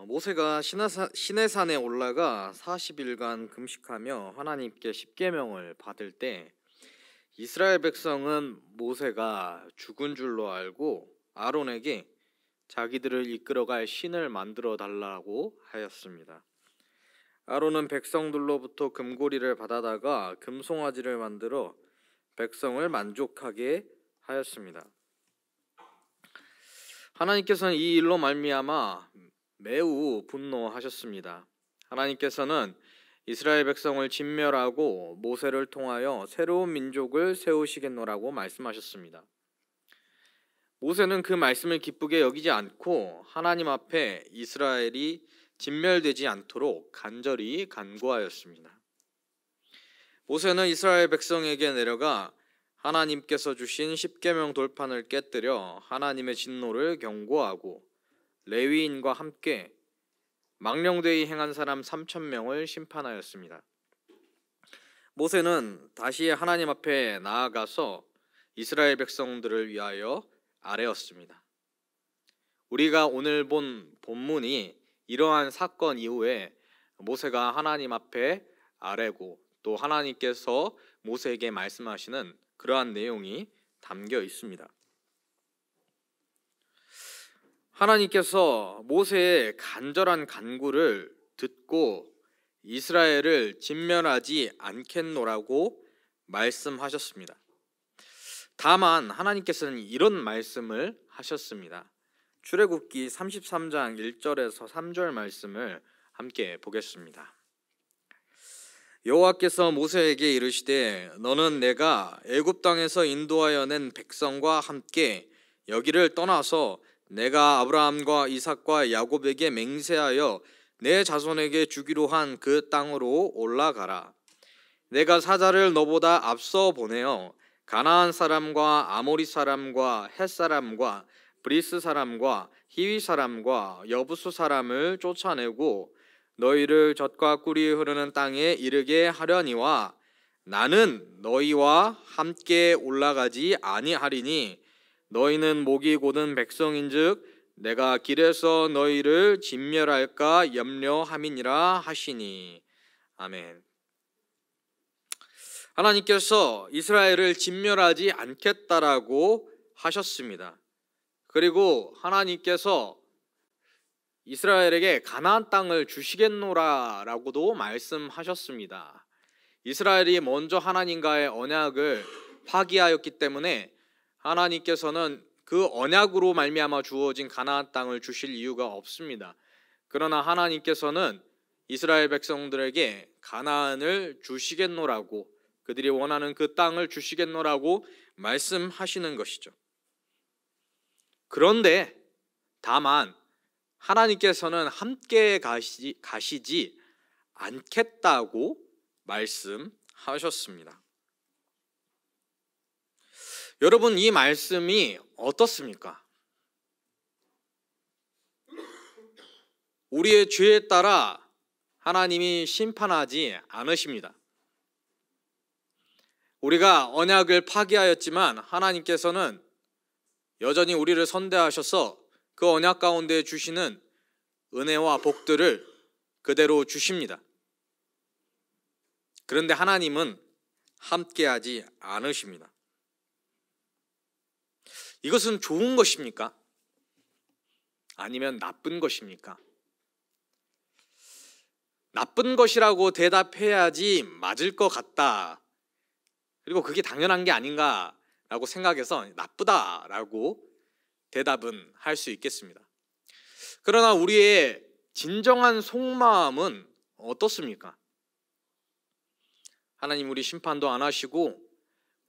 모세가 시내산에 올라가 40일간 금식하며 하나님께 십계명을 받을 때 이스라엘 백성은 모세가 죽은 줄로 알고 아론에게 자기들을 이끌어갈 신을 만들어 달라고 하였습니다. 아론은 백성들로부터 금고리를 받아다가 금송아지를 만들어 백성을 만족하게 하였습니다. 하나님께서는 이 일로 말미암아 매우 분노하셨습니다. 하나님께서는 이스라엘 백성을 진멸하고 모세를 통하여 새로운 민족을 세우시겠노라고 말씀하셨습니다. 모세는 그 말씀을 기쁘게 여기지 않고 하나님 앞에 이스라엘이 진멸되지 않도록 간절히 간구하였습니다. 모세는 이스라엘 백성에게 내려가 하나님께서 주신 십계명 돌판을 깨뜨려 하나님의 진노를 경고하고 레위인과 함께 망령되이 행한 사람 3,000명을 심판하였습니다. 모세는 다시 하나님 앞에 나아가서 이스라엘 백성들을 위하여 아뢰었습니다. 우리가 오늘 본 본문이 이러한 사건 이후에 모세가 하나님 앞에 아뢰고 또 하나님께서 모세에게 말씀하시는 그러한 내용이 담겨 있습니다. 하나님께서 모세의 간절한 간구를 듣고 이스라엘을 진멸하지 않겠노라고 말씀하셨습니다. 다만 하나님께서는 이런 말씀을 하셨습니다. 출애굽기 33장 1절에서 3절 말씀을 함께 보겠습니다. 여호와께서 모세에게 이르시되 너는 내가 애굽 땅에서 인도하여 낸 백성과 함께 여기를 떠나서 내가 아브라함과 이삭과 야곱에게 맹세하여 내 자손에게 주기로 한 그 땅으로 올라가라. 내가 사자를 너보다 앞서 보내어 가나안 사람과 아모리 사람과 헷 사람과 브리스 사람과 히위 사람과 여부수 사람을 쫓아내고 너희를 젖과 꿀이 흐르는 땅에 이르게 하려니와 나는 너희와 함께 올라가지 아니하리니 너희는 목이 곧은 백성인즉 내가 길에서 너희를 진멸할까 염려함이니라 하시니. 아멘. 하나님께서 이스라엘을 진멸하지 않겠다라고 하셨습니다. 그리고 하나님께서 이스라엘에게 가나안 땅을 주시겠노라라고도 말씀하셨습니다. 이스라엘이 먼저 하나님과의 언약을 파기하였기 때문에 하나님께서는 그 언약으로 말미암아 주어진 가나안 땅을 주실 이유가 없습니다. 그러나 하나님께서는 이스라엘 백성들에게 가나안을 주시겠노라고, 그들이 원하는 그 땅을 주시겠노라고 말씀하시는 것이죠. 그런데 다만 하나님께서는 함께 가시지 않겠다고 말씀하셨습니다. 여러분, 이 말씀이 어떻습니까? 우리의 죄에 따라 하나님이 심판하지 않으십니다. 우리가 언약을 파기하였지만 하나님께서는 여전히 우리를 선대하셔서 그 언약 가운데 주시는 은혜와 복들을 그대로 주십니다. 그런데 하나님은 함께하지 않으십니다. 이것은 좋은 것입니까? 아니면 나쁜 것입니까? 나쁜 것이라고 대답해야지 맞을 것 같다. 그리고 그게 당연한 게 아닌가라고 생각해서 나쁘다라고 대답은 할 수 있겠습니다. 그러나 우리의 진정한 속마음은 어떻습니까? 하나님 우리 심판도 안 하시고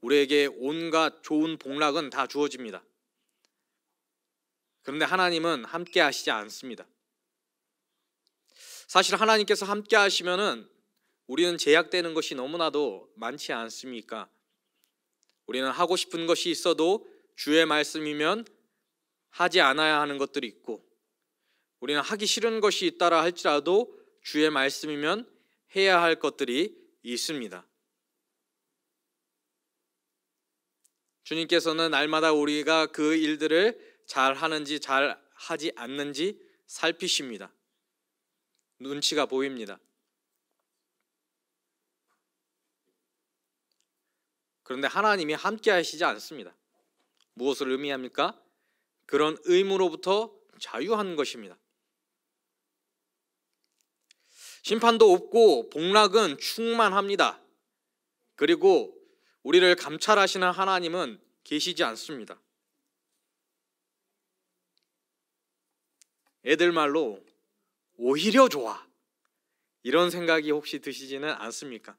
우리에게 온갖 좋은 복락은 다 주어집니다. 그런데 하나님은 함께 하시지 않습니다. 사실 하나님께서 함께 하시면은 우리는 제약되는 것이 너무나도 많지 않습니까? 우리는 하고 싶은 것이 있어도 주의 말씀이면 하지 않아야 하는 것들이 있고, 우리는 하기 싫은 것이 있다라 할지라도 주의 말씀이면 해야 할 것들이 있습니다. 주님께서는 날마다 우리가 그 일들을 잘 하는지 잘 하지 않는지 살피십니다. 눈치가 보입니다. 그런데 하나님이 함께 하시지 않습니다. 무엇을 의미합니까? 그런 의무로부터 자유한 것입니다. 심판도 없고 복락은 충만합니다. 그리고 우리를 감찰하시는 하나님은 계시지 않습니다. 애들 말로 오히려 좋아, 이런 생각이 혹시 드시지는 않습니까?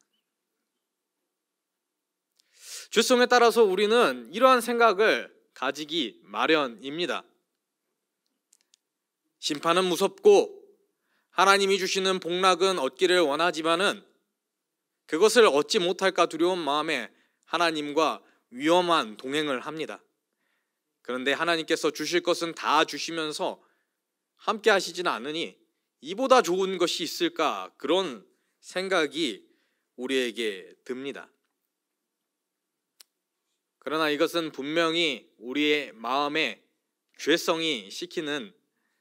죄성에 따라서 우리는 이러한 생각을 가지기 마련입니다. 심판은 무섭고 하나님이 주시는 복락은 얻기를 원하지만은 그것을 얻지 못할까 두려운 마음에 하나님과 위험한 동행을 합니다. 그런데 하나님께서 주실 것은 다 주시면서 함께 하시지는 않으니 이보다 좋은 것이 있을까, 그런 생각이 우리에게 듭니다. 그러나 이것은 분명히 우리의 마음에 죄성이 시키는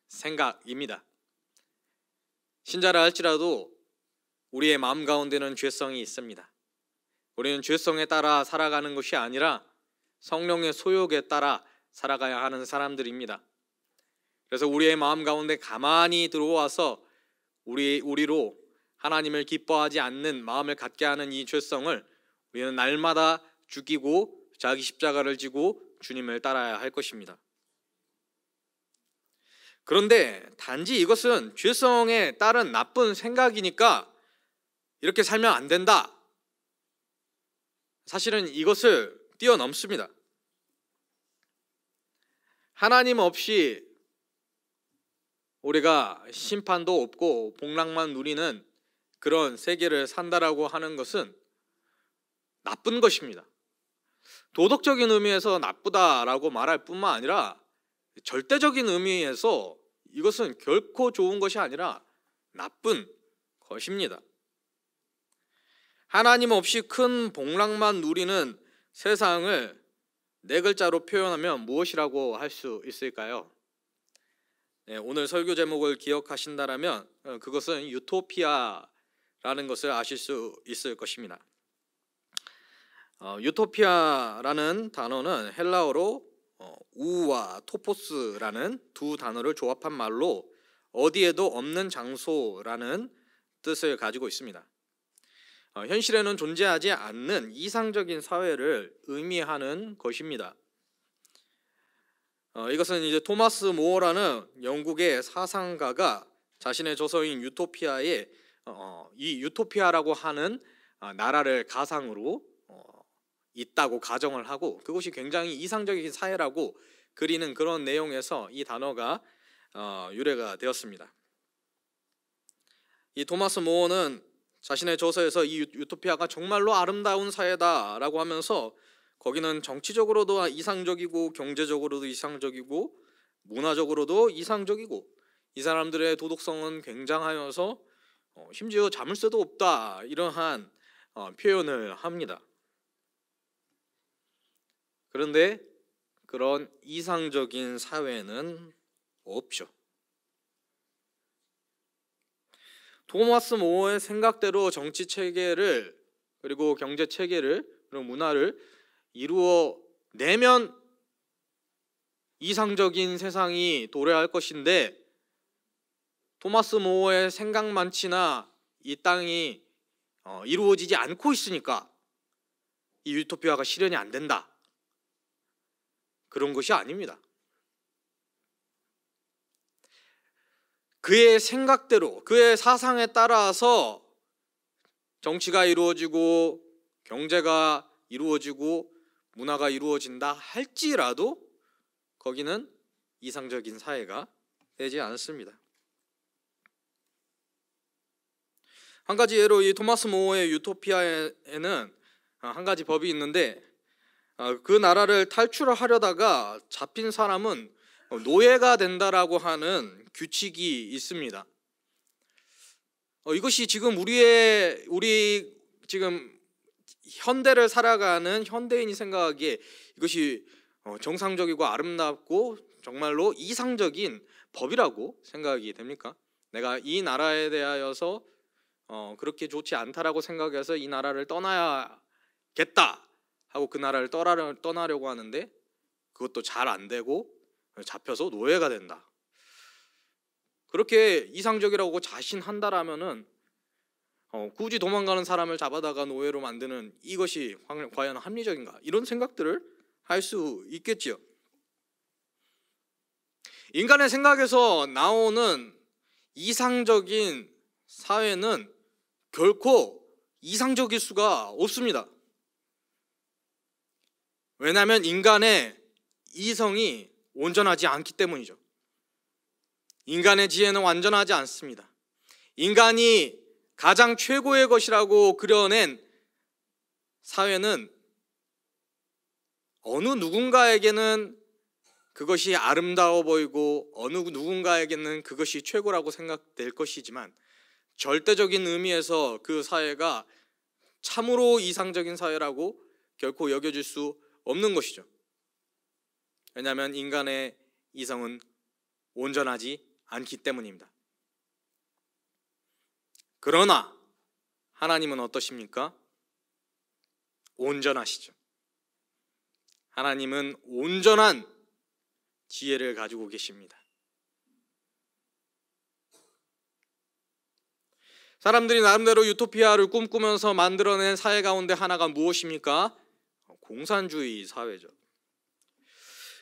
생각입니다. 신자라 할지라도 우리의 마음 가운데는 죄성이 있습니다. 우리는 죄성에 따라 살아가는 것이 아니라 성령의 소욕에 따라 살아가야 하는 사람들입니다. 그래서 우리의 마음 가운데 가만히 들어와서 우리로 하나님을 기뻐하지 않는 마음을 갖게 하는 이 죄성을 우리는 날마다 죽이고 자기 십자가를 지고 주님을 따라야 할 것입니다. 그런데 단지 이것은 죄성에 따른 나쁜 생각이니까 이렇게 살면 안 된다, 사실은 이것을 뛰어넘습니다. 하나님 없이 우리가 심판도 없고 복락만 누리는 그런 세계를 산다라고 하는 것은 나쁜 것입니다. 도덕적인 의미에서 나쁘다라고 말할 뿐만 아니라 절대적인 의미에서 이것은 결코 좋은 것이 아니라 나쁜 것입니다. 하나님 없이 큰 복락만 누리는 세상을 네 글자로 표현하면 무엇이라고 할 수 있을까요? 오늘 설교 제목을 기억하신다면 그것은 유토피아라는 것을 아실 수 있을 것입니다. 유토피아라는 단어는 헬라어로 우와 토포스라는 두 단어를 조합한 말로 어디에도 없는 장소라는 뜻을 가지고 있습니다. 현실에는 존재하지 않는 이상적인 사회를 의미하는 것입니다. 이것은 이제 토마스 모어라는 영국의 사상가가 자신의 저서인 유토피아에 이 유토피아라고 하는 나라를 가상으로 있다고 가정을 하고 그것이 굉장히 이상적인 사회라고 그리는 그런 내용에서 이 단어가 유래가 되었습니다. 이 토마스 모어는 자신의 저서에서 이 유토피아가 정말로 아름다운 사회다라고 하면서 거기는 정치적으로도 이상적이고 경제적으로도 이상적이고 문화적으로도 이상적이고 이 사람들의 도덕성은 굉장하여서 심지어 자물쇠도 없다, 이러한 표현을 합니다. 그런데 그런 이상적인 사회는 없죠. 토마스 모어의 생각대로 정치 체계를 그리고 경제 체계를 그리고 문화를 이루어내면 이상적인 세상이 도래할 것인데 토마스 모어의 생각만치나 이 땅이 이루어지지 않고 있으니까 이 유토피아가 실현이 안 된다, 그런 것이 아닙니다. 그의 생각대로 그의 사상에 따라서 정치가 이루어지고 경제가 이루어지고 문화가 이루어진다 할지라도 거기는 이상적인 사회가 되지 않습니다. 한 가지 예로 이 토마스 모어의 유토피아에는 한 가지 법이 있는데 그 나라를 탈출하려다가 잡힌 사람은 노예가 된다라고 하는 규칙이 있습니다. 이것이 지금 우리 지금 현대를 살아가는 현대인이 생각하기에 이것이 정상적이고 아름답고 정말로 이상적인 법이라고 생각이 됩니까? 내가 이 나라에 대하여서 그렇게 좋지 않다라고 생각해서 이 나라를 떠나야겠다 하고 그 나라를 떠나려고 하는데 그것도 잘 안 되고 잡혀서 노예가 된다. 그렇게 이상적이라고 자신한다라면은 굳이 도망가는 사람을 잡아다가 노예로 만드는 이것이 과연 합리적인가? 이런 생각들을 할 수 있겠지요. 인간의 생각에서 나오는 이상적인 사회는 결코 이상적일 수가 없습니다. 왜냐하면 인간의 이성이 온전하지 않기 때문이죠. 인간의 지혜는 완전하지 않습니다. 인간이 가장 최고의 것이라고 그려낸 사회는 어느 누군가에게는 그것이 아름다워 보이고 어느 누군가에게는 그것이 최고라고 생각될 것이지만 절대적인 의미에서 그 사회가 참으로 이상적인 사회라고 결코 여겨질 수 없는 것이죠. 왜냐하면 인간의 이성은 온전하지 않기 때문입니다. 그러나 하나님은 어떠십니까? 온전하시죠. 하나님은 온전한 지혜를 가지고 계십니다. 사람들이 나름대로 유토피아를 꿈꾸면서 만들어낸 사회 가운데 하나가 무엇입니까? 공산주의 사회죠.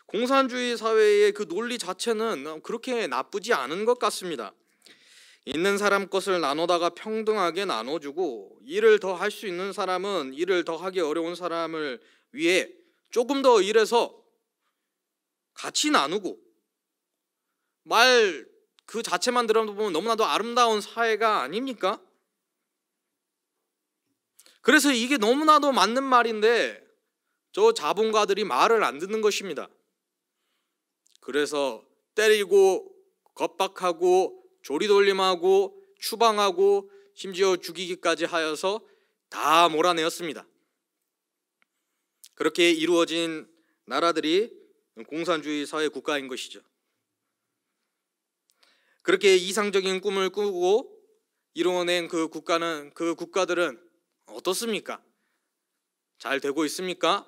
공산주의 사회의 그 논리 자체는 그렇게 나쁘지 않은 것 같습니다. 있는 사람 것을 나누다가 평등하게 나눠주고 일을 더 할 수 있는 사람은 일을 더 하기 어려운 사람을 위해 조금 더 일해서 같이 나누고 말 그 자체만 들어보면 너무나도 아름다운 사회가 아닙니까? 그래서 이게 너무나도 맞는 말인데 저 자본가들이 말을 안 듣는 것입니다. 그래서 때리고 겁박하고 조리돌림하고 추방하고 심지어 죽이기까지 하여서 다 몰아내었습니다. 그렇게 이루어진 나라들이 공산주의 사회 국가인 것이죠. 그렇게 이상적인 꿈을 꾸고 이루어낸 그 국가들은 어떻습니까? 잘 되고 있습니까?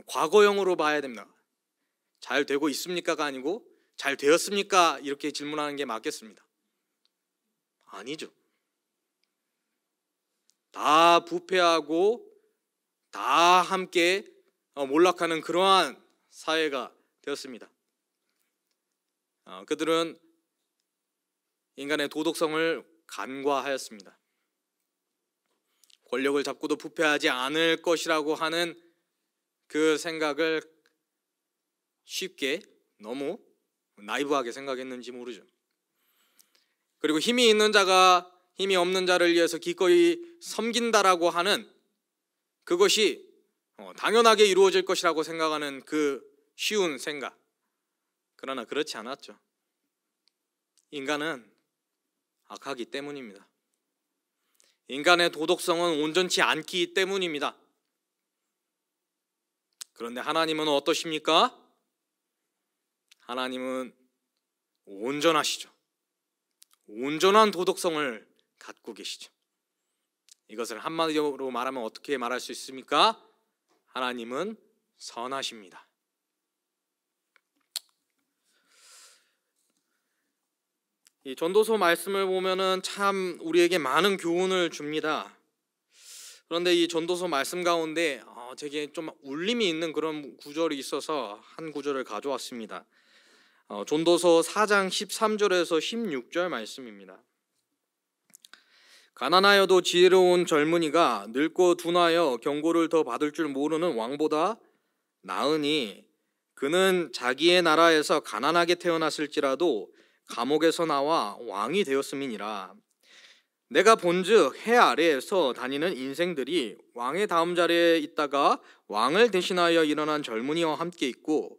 과거형으로 봐야 됩니다. 잘 되고 있습니까가 아니고 잘 되었습니까? 이렇게 질문하는 게 맞겠습니다. 아니죠. 다 부패하고 다 함께 몰락하는 그러한 사회가 되었습니다. 그들은 인간의 도덕성을 간과하였습니다. 권력을 잡고도 부패하지 않을 것이라고 하는 그 생각을 쉽게 너무 나이브하게 생각했는지 모르죠. 그리고 힘이 있는 자가 힘이 없는 자를 위해서 기꺼이 섬긴다라고 하는 그것이 당연하게 이루어질 것이라고 생각하는 그 쉬운 생각. 그러나 그렇지 않았죠. 인간은 악하기 때문입니다. 인간의 도덕성은 온전치 않기 때문입니다. 그런데 하나님은 어떠십니까? 하나님은 온전하시죠. 온전한 도덕성을 갖고 계시죠. 이것을 한마디로 말하면 어떻게 말할 수 있습니까? 하나님은 선하십니다. 이 전도서 말씀을 보면은 참 우리에게 많은 교훈을 줍니다. 그런데 이 전도서 말씀 가운데 제게 좀 울림이 있는 그런 구절이 있어서 한 구절을 가져왔습니다. 전도서 4장 13절에서 16절 말씀입니다. 가난하여도 지혜로운 젊은이가 늙고 둔하여 경고를 더 받을 줄 모르는 왕보다 나으니 그는 자기의 나라에서 가난하게 태어났을지라도 감옥에서 나와 왕이 되었음이니라. 내가 본즉 해 아래에서 다니는 인생들이 왕의 다음 자리에 있다가 왕을 대신하여 일어난 젊은이와 함께 있고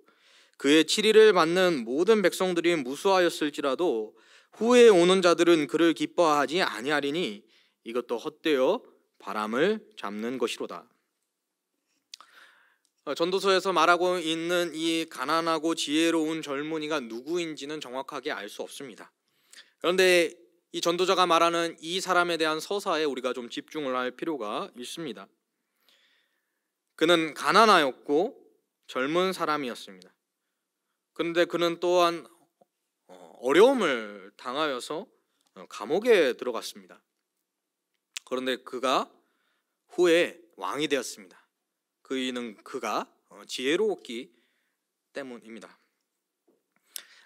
그의 치리를 받는 모든 백성들이 무수하였을지라도 후에 오는 자들은 그를 기뻐하지 아니하리니 이것도 헛되어 바람을 잡는 것이로다. 전도서에서 말하고 있는 이 가난하고 지혜로운 젊은이가 누구인지는 정확하게 알 수 없습니다. 그런데 이 전도자가 말하는 이 사람에 대한 서사에 우리가 좀 집중을 할 필요가 있습니다. 그는 가난하였고 젊은 사람이었습니다. 그런데 그는 또한 어려움을 당하여서 감옥에 들어갔습니다. 그런데 그가 후에 왕이 되었습니다. 그 이유는 그가 지혜로웠기 때문입니다.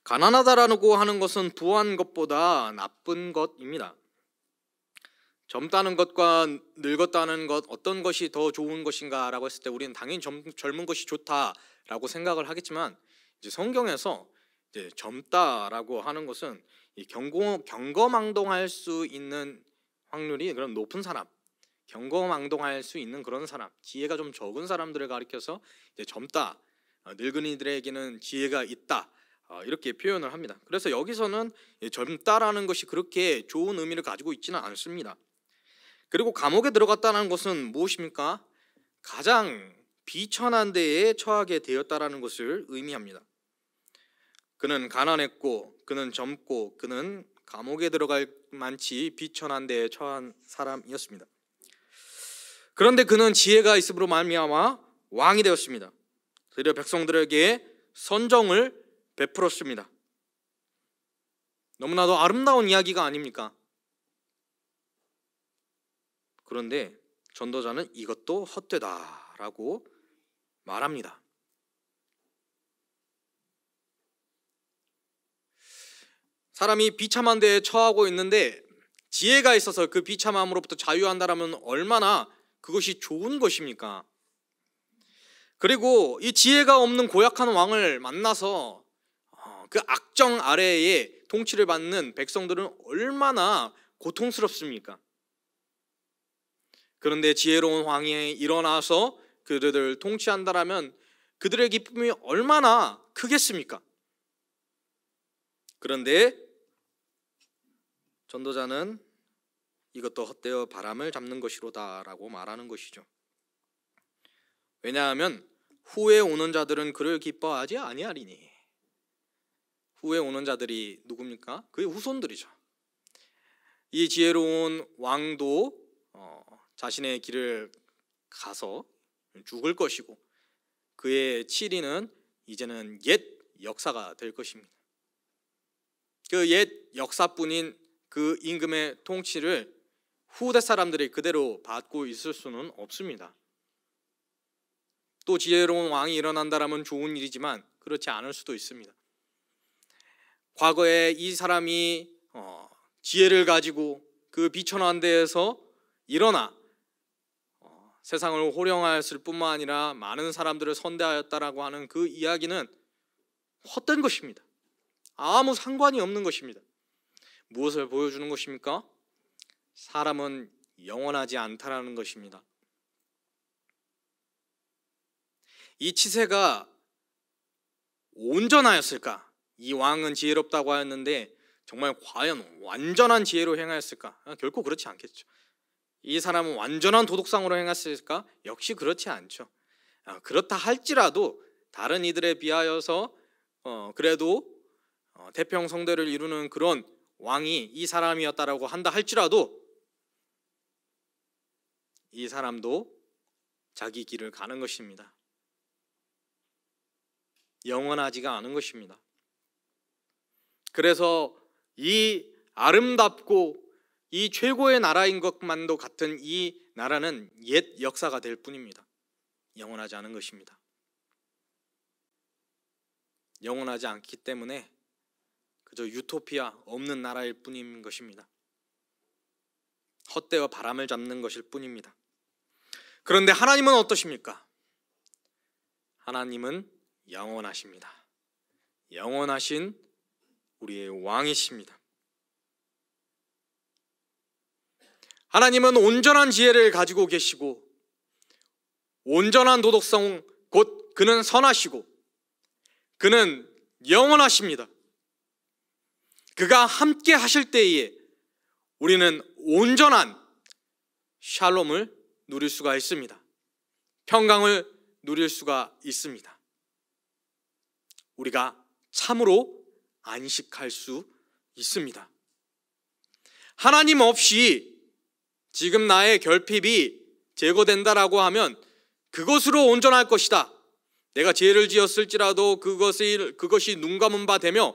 가난하다라고 하는 것은 부한 것보다 나쁜 것입니다. 젊다는 것과 늙었다는 것, 어떤 것이 더 좋은 것인가 라고 했을 때 우리는 당연히 젊은 것이 좋다라고 생각을 하겠지만, 이제 성경에서 이제 젊다라고 하는 것은 경거망동할 수 있는 확률이 그런 높은 사람, 경거망동할 수 있는 그런 사람, 지혜가 좀 적은 사람들을 가리켜서 이제 젊다, 늙은이들에게는 지혜가 있다, 이렇게 표현을 합니다. 그래서 여기서는 젊다라는 것이 그렇게 좋은 의미를 가지고 있지는 않습니다. 그리고 감옥에 들어갔다는 것은 무엇입니까? 가장 비천한 데에 처하게 되었다라는 것을 의미합니다. 그는 가난했고, 그는 젊고, 그는 감옥에 들어갈 만치 비천한 데에 처한 사람이었습니다. 그런데 그는 지혜가 있음으로 말미암아 왕이 되었습니다. 드디어 백성들에게 선정을 베풀었습니다. 너무나도 아름다운 이야기가 아닙니까? 그런데 전도자는 이것도 헛되다라고 말합니다. 사람이 비참한 데에 처하고 있는데 지혜가 있어서 그 비참함으로부터 자유한다라면 얼마나 그것이 좋은 것입니까? 그리고 이 지혜가 없는 고약한 왕을 만나서 그 악정 아래에 통치를 받는 백성들은 얼마나 고통스럽습니까? 그런데 지혜로운 왕이 일어나서 그들을 통치한다라면 그들의 기쁨이 얼마나 크겠습니까? 그런데 전도자는 이것도 헛되어 바람을 잡는 것이로다라고 말하는 것이죠. 왜냐하면 후에 오는 자들은 그를 기뻐하지 아니하리니. 후에 오는 자들이 누굽니까? 그의 후손들이죠. 이 지혜로운 왕도 자신의 길을 가서 죽을 것이고, 그의 치리는 이제는 옛 역사가 될 것입니다. 그 옛 역사뿐인 그 임금의 통치를 후대 사람들이 그대로 받고 있을 수는 없습니다. 또 지혜로운 왕이 일어난다라면 좋은 일이지만 그렇지 않을 수도 있습니다. 과거에 이 사람이 지혜를 가지고 그 비천한 데에서 일어나 세상을 호령하였을 뿐만 아니라 많은 사람들을 선대하였다라고 하는 그 이야기는 헛된 것입니다. 아무 상관이 없는 것입니다. 무엇을 보여주는 것입니까? 사람은 영원하지 않다라는 것입니다. 이 치세가 온전하였을까? 이 왕은 지혜롭다고 하였는데 정말 과연 완전한 지혜로 행하였을까? 결코 그렇지 않겠죠. 이 사람은 완전한 도덕상으로 행했을까? 역시 그렇지 않죠. 그렇다 할지라도 다른 이들에 비하여서 그래도 태평성대를 이루는 그런 왕이 이 사람이었다라고 한다 할지라도 이 사람도 자기 길을 가는 것입니다. 영원하지가 않은 것입니다. 그래서 이 아름답고 이 최고의 나라인 것만도 같은 이 나라는 옛 역사가 될 뿐입니다. 영원하지 않은 것입니다. 영원하지 않기 때문에 그저 유토피아, 없는 나라일 뿐인 것입니다. 헛되어 바람을 잡는 것일 뿐입니다. 그런데 하나님은 어떠십니까? 하나님은 영원하십니다. 영원하신 우리의 왕이십니다. 하나님은 온전한 지혜를 가지고 계시고 온전한 도덕성, 곧 그는 선하시고 그는 영원하십니다. 그가 함께 하실 때에 우리는 온전한 샬롬을 누릴 수가 있습니다. 평강을 누릴 수가 있습니다. 우리가 참으로 안식할 수 있습니다. 하나님 없이 지금 나의 결핍이 제거된다라고 하면 그것으로 온전할 것이다. 내가 죄를 지었을지라도 그것이 눈 감은 바 되며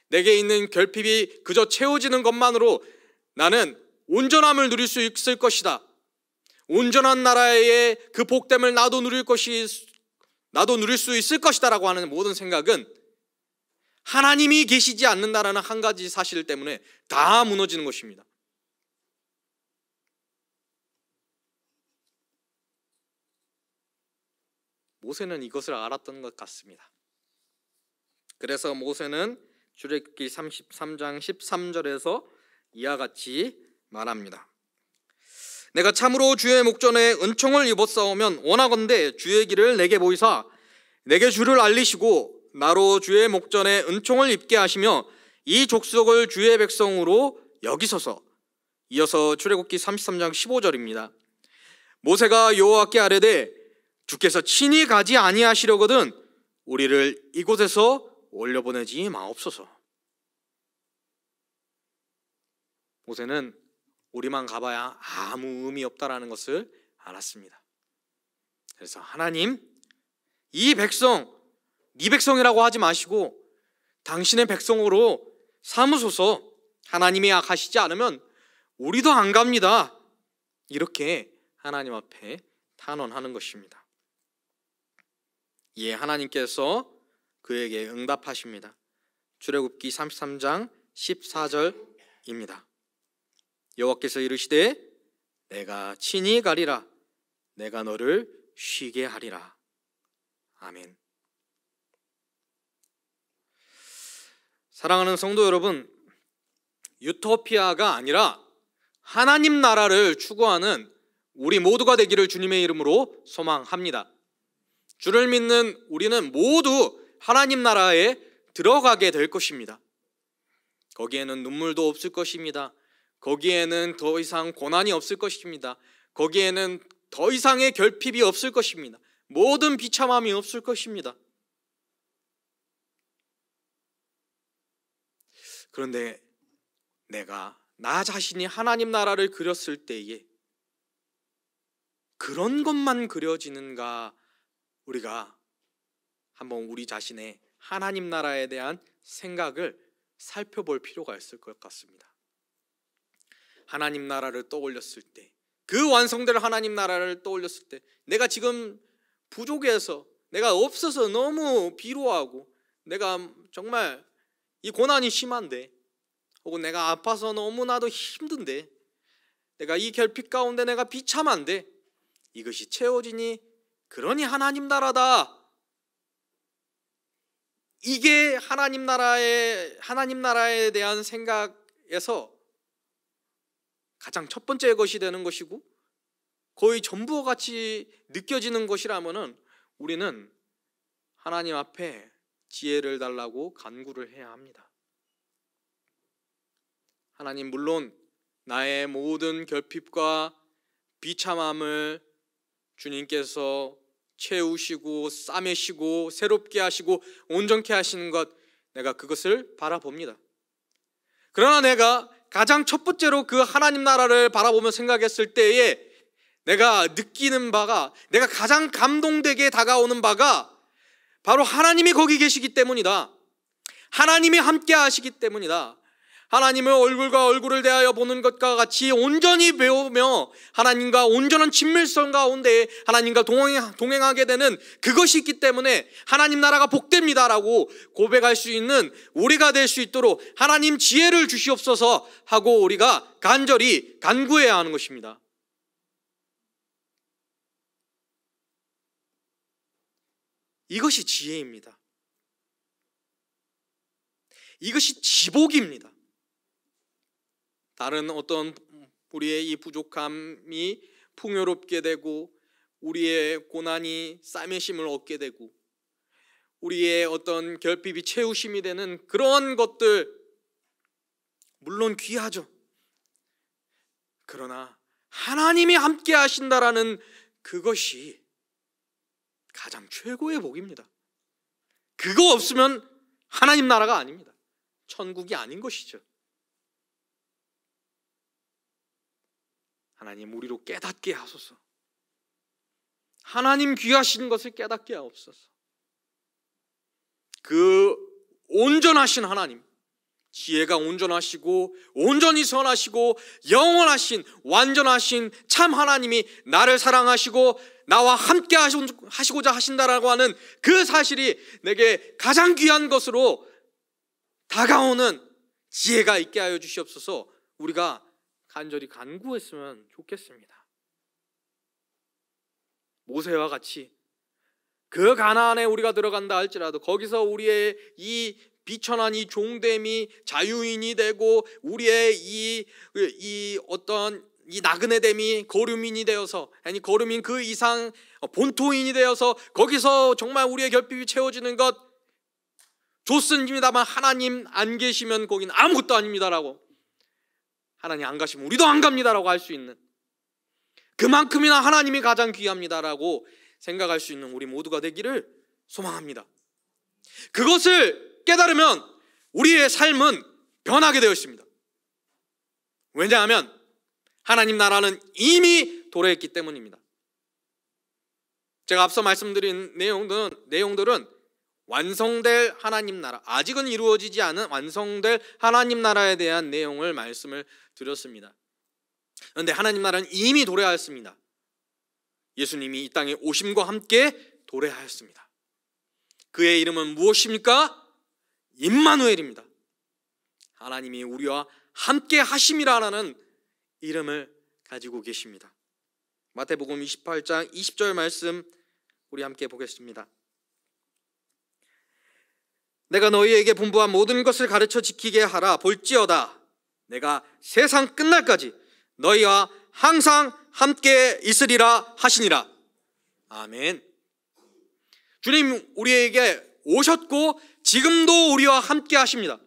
내게 있는 결핍이 그저 채워지는 것만으로 나는 온전함을 누릴 수 있을 것이다. 온전한 나라의 그 복됨을 나도 누릴 수 있을 것이다라고 하는 모든 생각은 하나님이 계시지 않는다라는 한 가지 사실 때문에 다 무너지는 것입니다. 모세는 이것을 알았던 것 같습니다. 그래서 모세는 출애굽기 33장 13절에서 이와 같이 말합니다. 내가 참으로 주의 목전에 은총을 입었사오면 원하건대 주의 길을 내게 보이사 내게 주를 알리시고 나로 주의 목전에 은총을 입게 하시며 이 족속을 주의 백성으로 여기소서. 이어서 출애굽기 33장 15절입니다. 모세가 여호와께 아뢰되 주께서 친히 가지 아니하시려거든 우리를 이곳에서 올려보내지 마옵소서. 모세는 우리만 가봐야 아무 의미 없다라는 것을 알았습니다. 그래서 하나님, 이 백성, 네 백성이라고 하지 마시고 당신의 백성으로 삼으소서. 하나님이 하시지 않으면 우리도 안 갑니다. 이렇게 하나님 앞에 탄원하는 것입니다. 이에 하나님께서 그에게 응답하십니다. 출애굽기 33장 14절입니다. 여호와께서 이르시되 내가 친히 가리라. 내가 너를 쉬게 하리라. 아멘. 사랑하는 성도 여러분, 유토피아가 아니라 하나님 나라를 추구하는 우리 모두가 되기를 주님의 이름으로 소망합니다. 주를 믿는 우리는 모두 하나님 나라에 들어가게 될 것입니다. 거기에는 눈물도 없을 것입니다. 거기에는 더 이상 고난이 없을 것입니다. 거기에는 더 이상의 결핍이 없을 것입니다. 모든 비참함이 없을 것입니다. 그런데 내가 나 자신이 하나님 나라를 그렸을 때에 그런 것만 그려지는가, 우리가 한번 우리 자신의 하나님 나라에 대한 생각을 살펴볼 필요가 있을 것 같습니다. 하나님 나라를 떠올렸을 때, 그 완성될 하나님 나라를 떠올렸을 때 내가 지금 부족해서, 내가 없어서 너무 비루하고, 내가 정말 이 고난이 심한데, 혹은 내가 아파서 너무나도 힘든데, 내가 이 결핍 가운데 내가 비참한데 이것이 채워지니 그러니 하나님 나라다. 이게 하나님 나라에 대한 생각에서 가장 첫 번째 것이 되는 것이고 거의 전부와 같이 느껴지는 것이라면은 우리는 하나님 앞에 지혜를 달라고 간구를 해야 합니다. 하나님, 물론 나의 모든 결핍과 비참함을 주님께서 채우시고 싸매시고 새롭게 하시고 온전케 하시는 것, 내가 그것을 바라봅니다. 그러나 내가 가장 첫 번째로 그 하나님 나라를 바라보며 생각했을 때에 내가 느끼는 바가, 내가 가장 감동되게 다가오는 바가 바로 하나님이 거기 계시기 때문이다. 하나님이 함께 하시기 때문이다. 하나님의 얼굴과 얼굴을 대하여 보는 것과 같이 온전히 배우며 하나님과 온전한 친밀성 가운데 하나님과 동행하게 되는 그것이 있기 때문에 하나님 나라가 복됩니다라고 고백할 수 있는 우리가 될 수 있도록 하나님 지혜를 주시옵소서 하고 우리가 간절히 간구해야 하는 것입니다. 이것이 지혜입니다. 이것이 지복입니다. 다른 어떤 우리의 이 부족함이 풍요롭게 되고 우리의 고난이 싸매심을 얻게 되고 우리의 어떤 결핍이 채우심이 되는 그런 것들, 물론 귀하죠. 그러나 하나님이 함께 하신다라는 그것이 가장 최고의 복입니다. 그거 없으면 하나님 나라가 아닙니다. 천국이 아닌 것이죠. 하나님 우리로 깨닫게 하소서. 하나님 귀하신 것을 깨닫게 하옵소서. 그 온전하신 하나님, 지혜가 온전하시고 온전히 선하시고 영원하신 완전하신 참 하나님이 나를 사랑하시고 나와 함께 하시고자 하신다라고 하는 그 사실이 내게 가장 귀한 것으로 다가오는 지혜가 있게 하여 주시옵소서. 우리가 간절히 간구했으면 좋겠습니다. 모세와 같이 그 가나안에 우리가 들어간다 할지라도 거기서 우리의 이 비천한 이 종됨이 자유인이 되고 우리의 이 어떤 이 나그네됨이 거류민이 되어서, 아니 거류민 그 이상 본토인이 되어서 거기서 정말 우리의 결핍이 채워지는 것 좋습니다만 하나님 안 계시면 거긴 아무것도 아닙니다라고, 하나님 안 가시면 우리도 안 갑니다라고 할 수 있는, 그만큼이나 하나님이 가장 귀합니다라고 생각할 수 있는 우리 모두가 되기를 소망합니다. 그것을 깨달으면 우리의 삶은 변하게 되어 있습니다. 왜냐하면 하나님 나라는 이미 도래했기 때문입니다. 제가 앞서 말씀드린 내용들은 완성될 하나님 나라, 아직은 이루어지지 않은 완성될 하나님 나라에 대한 내용을 말씀을 드렸습니다. 그런데 하나님 나라는 이미 도래하였습니다. 예수님이 이 땅에 오심과 함께 도래하였습니다. 그의 이름은 무엇입니까? 임마누엘입니다. 하나님이 우리와 함께 하심이라는 이름을 가지고 계십니다. 마태복음 28장 20절 말씀 우리 함께 보겠습니다. 내가 너희에게 분부한 모든 것을 가르쳐 지키게 하라. 볼지어다 내가 세상 끝날까지 너희와 항상 함께 있으리라 하시니라. 아멘. 주님 우리에게 오셨고 지금도 우리와 함께 하십니다.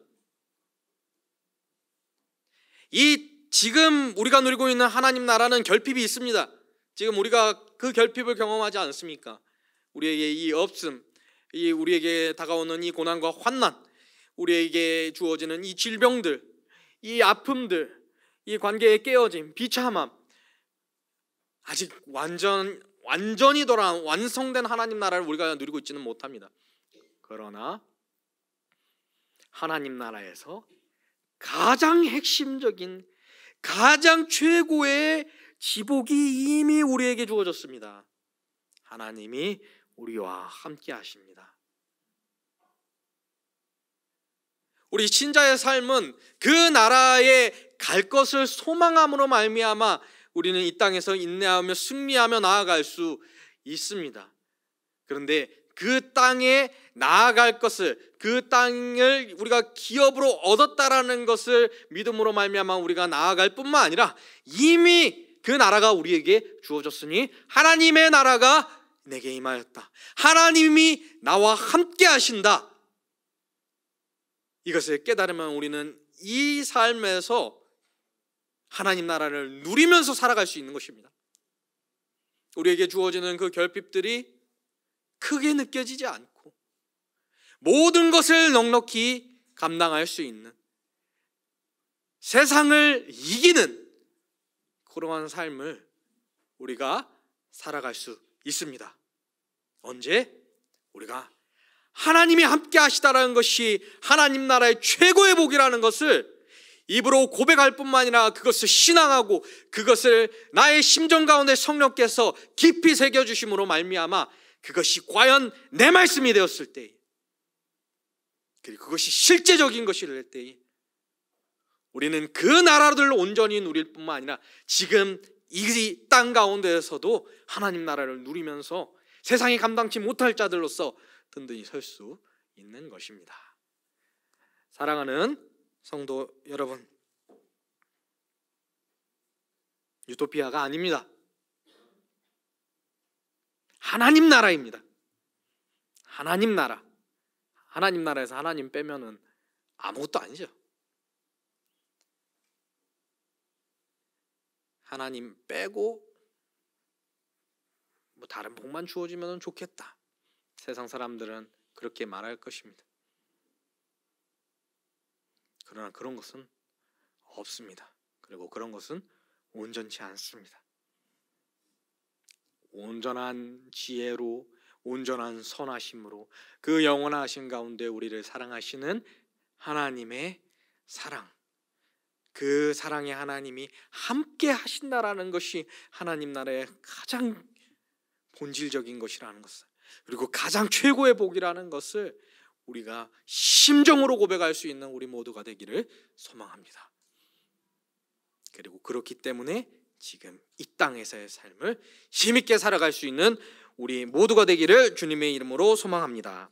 이 지금 우리가 누리고 있는 하나님 나라는 결핍이 있습니다. 지금 우리가 그 결핍을 경험하지 않습니까? 우리에게 이 없음, 우리에게 다가오는 이 고난과 환난, 우리에게 주어지는 이 질병들, 이 아픔들, 이 관계의 깨어짐, 비참함, 아직 완전히 돌아온 완성된 하나님 나라를 우리가 누리고 있지는 못합니다. 그러나 하나님 나라에서 가장 핵심적인, 가장 최고의 지복이 이미 우리에게 주어졌습니다. 하나님이 우리와 함께 하십니다. 우리 신자의 삶은 그 나라에 갈 것을 소망함으로 말미암아 우리는 이 땅에서 인내하며 승리하며 나아갈 수 있습니다. 그런데 그 땅에 나아갈 것을, 그 땅을 우리가 기업으로 얻었다라는 것을 믿음으로 말미암아 우리가 나아갈 뿐만 아니라 이미 그 나라가 우리에게 주어졌으니 하나님의 나라가 내게 임하였다, 하나님이 나와 함께 하신다, 이것을 깨달으면 우리는 이 삶에서 하나님 나라를 누리면서 살아갈 수 있는 것입니다. 우리에게 주어지는 그 결핍들이 크게 느껴지지 않고 모든 것을 넉넉히 감당할 수 있는, 세상을 이기는 그러한 삶을 우리가 살아갈 수 있습니다. 언제? 우리가 하나님이 함께 하시다라는 것이 하나님 나라의 최고의 복이라는 것을 입으로 고백할 뿐만 아니라 그것을 신앙하고 그것을 나의 심정 가운데 성령께서 깊이 새겨주심으로 말미암아 그것이 과연 내 말씀이 되었을 때, 그리고 그것이 실제적인 것이 될 때 우리는 그 나라를 온전히 누릴 뿐만 아니라 지금 이 땅 가운데에서도 하나님 나라를 누리면서 세상이 감당치 못할 자들로서 든든히 설 수 있는 것입니다. 사랑하는 성도 여러분, 유토피아가 아닙니다. 하나님 나라입니다. 하나님 나라. 하나님 나라에서 하나님 빼면은 아무것도 아니죠. 하나님 빼고 뭐 다른 복만 주어지면 좋겠다, 세상 사람들은 그렇게 말할 것입니다. 그러나 그런 것은 없습니다. 그리고 그런 것은 온전치 않습니다. 온전한 지혜로, 온전한 선하심으로, 그 영원하신 가운데 우리를 사랑하시는 하나님의 사랑, 그 사랑의 하나님이 함께 하신다라는 것이 하나님 나라의 가장 본질적인 것이라는 것을, 그리고 가장 최고의 복이라는 것을 우리가 심정으로 고백할 수 있는 우리 모두가 되기를 소망합니다. 그리고 그렇기 때문에 지금 이 땅에서의 삶을 힘있게 살아갈 수 있는 우리 모두가 되기를 주님의 이름으로 소망합니다.